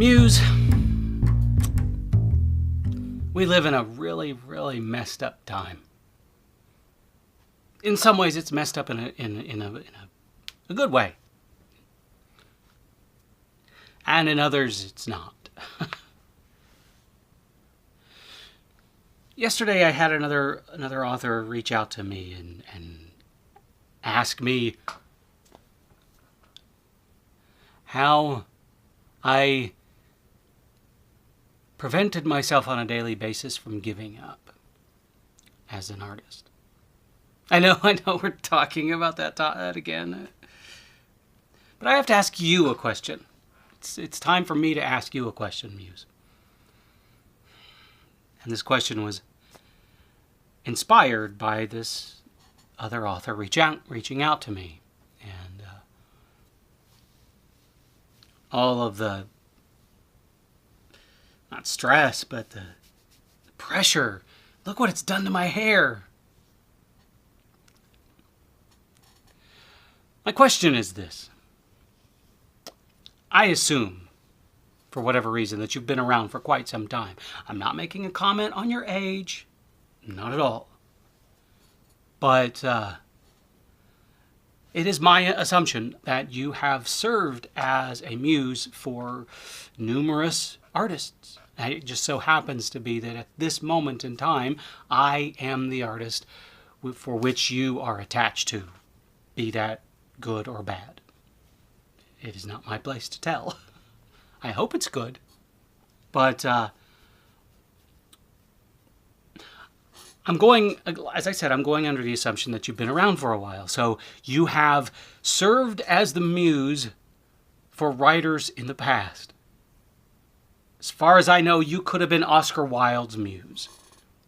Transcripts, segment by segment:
Muse, we live in a really, really messed up time. In some ways, it's messed up in a good way. And in others, it's not. Yesterday, I had another author reach out to me and ask me how I prevented myself on a daily basis from giving up as an artist. I know we're talking about that again. But I have to ask you a question. It's time for me to ask you a question, Muse. And this question was inspired by this other author reaching out to me. And all of the, not stress, but the pressure. Look what it's done to my hair. My question is this. I assume, for whatever reason, that you've been around for quite some time. I'm not making a comment on your age. Not at all. But it is my assumption that you have served as a muse for numerous artists. And it just so happens to be that at this moment in time, I am the artist for which you are attached to, be that good or bad. It is not my place to tell. I hope it's good. But I'm going, as I said, I'm going under the assumption that you've been around for a while. So you have served as the muse for writers in the past. As far as I know, you could have been Oscar Wilde's muse.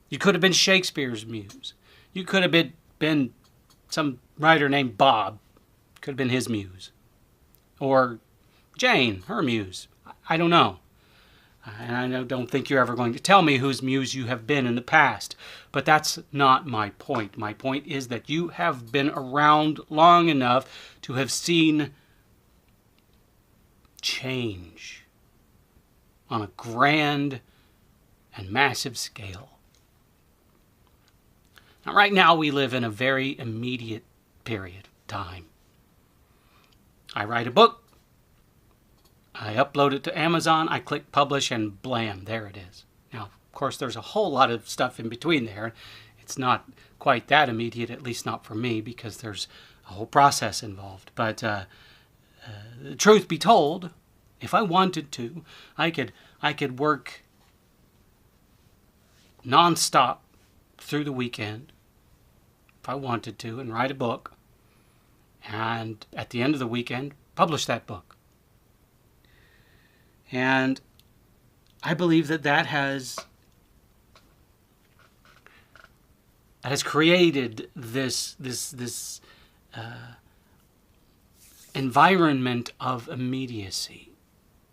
You could have been Shakespeare's muse. You could have been some writer named Bob. Could have been his muse. Or Jane, her muse. I don't know. And I don't think you're ever going to tell me whose muse you have been in the past. But that's not my point. My point is that you have been around long enough to have seen change on a grand and massive scale. Now, right now, we live in a very immediate period of time. I write a book, I upload it to Amazon, I click publish, and blam, there it is. Now, of course, there's a whole lot of stuff in between there. It's not quite that immediate, at least not for me, because there's a whole process involved. But the truth be told, if I wanted to, I could work nonstop through the weekend, if I wanted to, and write a book. And at the end of the weekend, publish that book. And I believe that has created this environment of immediacy,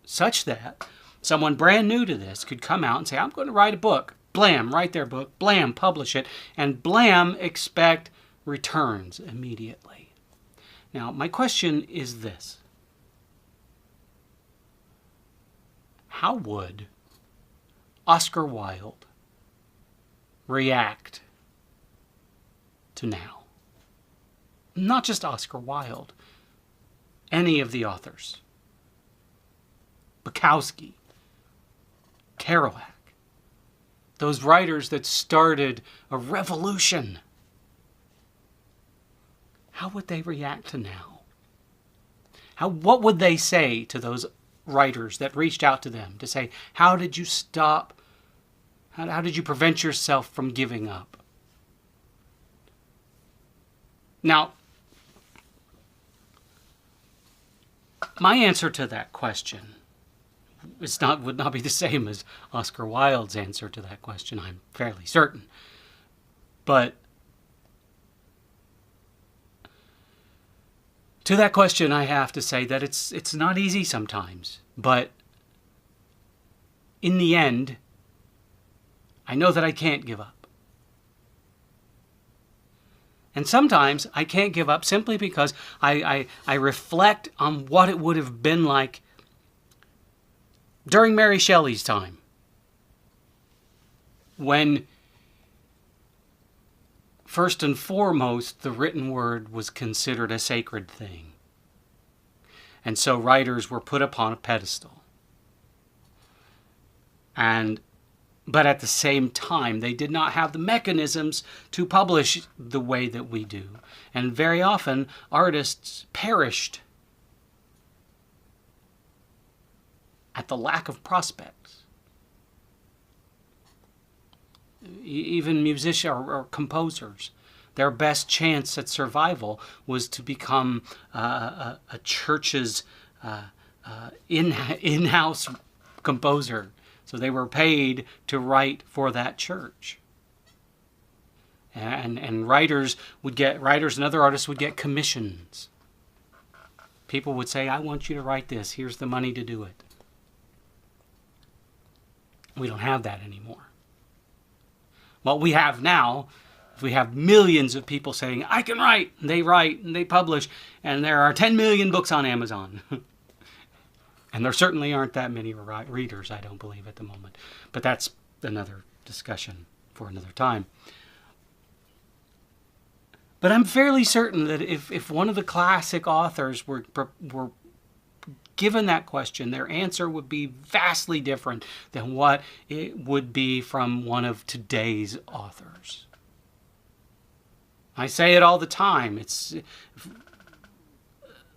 such that someone brand new to this could come out and say, I'm going to write a book. Blam, write their book. Blam, publish it. And blam, expect returns immediately. Now, my question is this. How would Oscar Wilde react to now? Not just Oscar Wilde, any of the authors. Bukowski, Kerouac, those writers that started a revolution. How would they react to now? What would they say to those writers that reached out to them to say, how did you stop? How did you prevent yourself from giving up? Now, my answer to that question would not be the same as Oscar Wilde's answer to that question, I'm fairly certain. But to that question, I have to say that it's not easy sometimes. But in the end, I know that I can't give up. And sometimes I can't give up simply because I reflect on what it would have been like During Mary Shelley's time, when first and foremost the written word was considered a sacred thing, and so writers were put upon a pedestal. But at the same time, they did not have the mechanisms to publish the way that we do. And very often, artists perished at the lack of prospects. Even musicians or composers, their best chance at survival was to become a church's in-house composer. So they were paid to write for that church. And writers and other artists would get commissions. People would say, I want you to write this. Here's the money to do it. We don't have that anymore. What we have now, we have millions of people saying, I can write, and they publish, and there are 10 million books on Amazon. And there certainly aren't that many readers, I don't believe, at the moment. But that's another discussion for another time. But I'm fairly certain that if one of the classic authors were given that question, their answer would be vastly different than what it would be from one of today's authors. I say it all the time. It's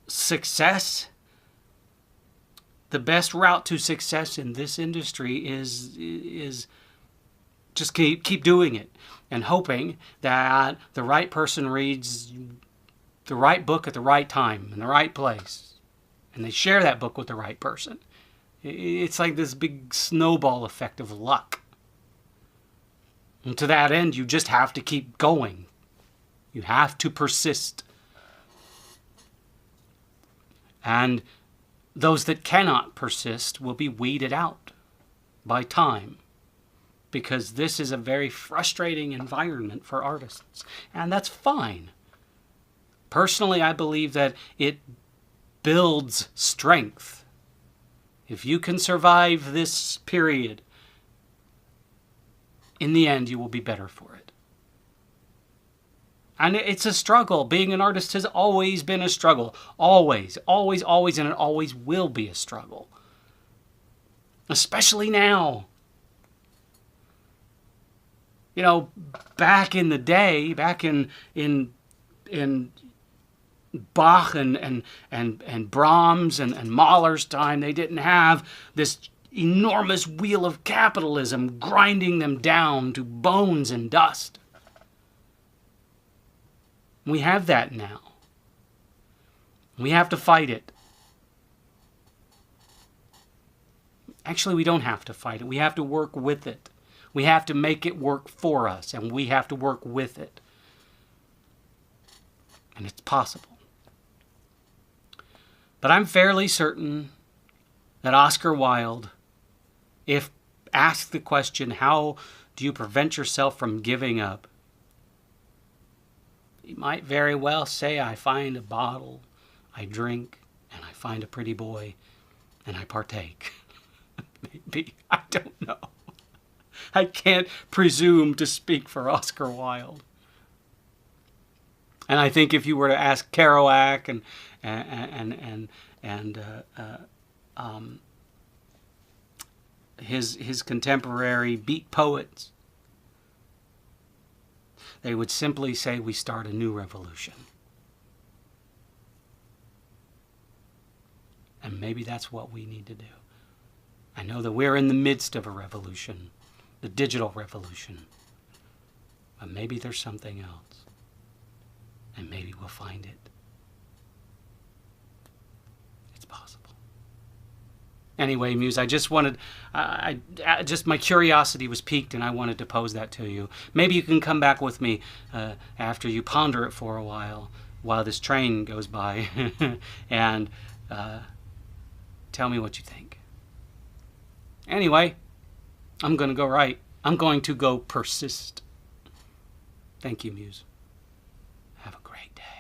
success. The best route to success in this industry is just keep doing it and hoping that the right person reads the right book at the right time in the right place, and they share that book with the right person. It's like this big snowball effect of luck. And to that end, you just have to keep going. You have to persist. And those that cannot persist will be weeded out by time, because this is a very frustrating environment for artists, and that's fine. Personally, I believe that it builds strength. If you can survive this period, in the end, you will be better for it. And it's a struggle. Being an artist has always been a struggle. Always, always, always, and it always will be a struggle. Especially now. You know, back in the day, back in Bach and Brahms and Mahler's time, they didn't have this enormous wheel of capitalism grinding them down to bones and dust. We have that now. We have to fight it. Actually, we don't have to fight it. We have to work with it. We have to make it work for us, and we have to work with it. And it's possible. But I'm fairly certain that Oscar Wilde, if asked the question, how do you prevent yourself from giving up? He might very well say, I find a bottle, I drink, and I find a pretty boy, and I partake. Maybe. I don't know. I can't presume to speak for Oscar Wilde. And I think if you were to ask Kerouac and his contemporary beat poets, they would simply say we start a new revolution. And maybe that's what we need to do. I know that we're in the midst of a revolution, the digital revolution. But maybe there's something else. And maybe we'll find it. It's possible. Anyway, Muse, I just wanted, just my curiosity was piqued, and I wanted to pose that to you. Maybe you can come back with me after you ponder it for a while this train goes by, and tell me what you think. Anyway, I'm going to go write. I'm going to go persist. Thank you, Muse. Have a great day.